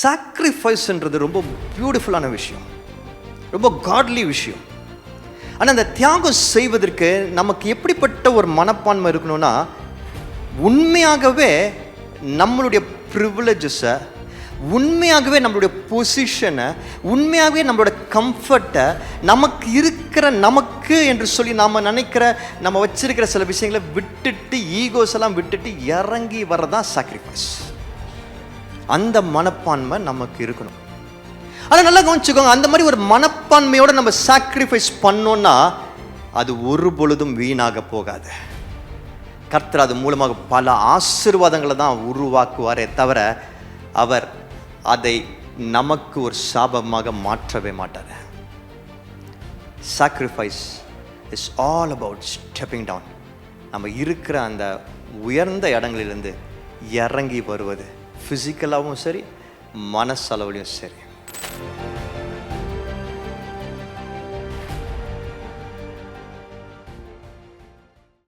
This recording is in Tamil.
சாக்ரிஃபைஸ்ன்றது ரொம்ப பியூட்டிஃபுல்லான விஷயம், ரொம்ப காட்லி விஷயம். ஆனால் அந்த தியாகம் செய்வதற்கு நமக்கு எப்படிப்பட்ட ஒரு மனப்பான்மை இருக்கணும்னா, உண்மையாகவே நம்மளுடைய ப்ரிவிலேஜஸை, உண்மையாகவே நம்மளுடைய பொசிஷனை, உண்மையாகவே நம்மளோட கம்ஃபர்ட்டை, நமக்கு இருக்கிற நமக்கு என்று சொல்லி நாம் நினைக்கிற நம்ம வச்சிருக்கிற சில விஷயங்களை விட்டுட்டு, ஈகோஸ் எல்லாம் விட்டுட்டு இறங்கி வர்றதான் சாக்ரிஃபைஸ். அந்த மனப்பான்மை நமக்கு இருக்கணும். ஆனால் நல்லா கவனிச்சுக்கோங்க, அந்த மாதிரி ஒரு மனப்பான்மையோடு நம்ம சாக்ரிஃபைஸ் பண்ணோன்னா அது ஒரு பொழுதும் வீணாக போகாது. கர்த்தர் அது மூலமாக பல ஆசீர்வாதங்களை தான் உருவாக்குவாரே தவிர அவர் அதை நமக்கு ஒரு சாபமாக மாற்றவே மாட்டார். Sacrifice is all about stepping down. நம்ம இருக்கிற அந்த உயர்ந்த இடங்களிலிருந்து இறங்கி வருவது, ஃபிசிக்கலாகவும் சரி, மனசளவுலையும் சரி.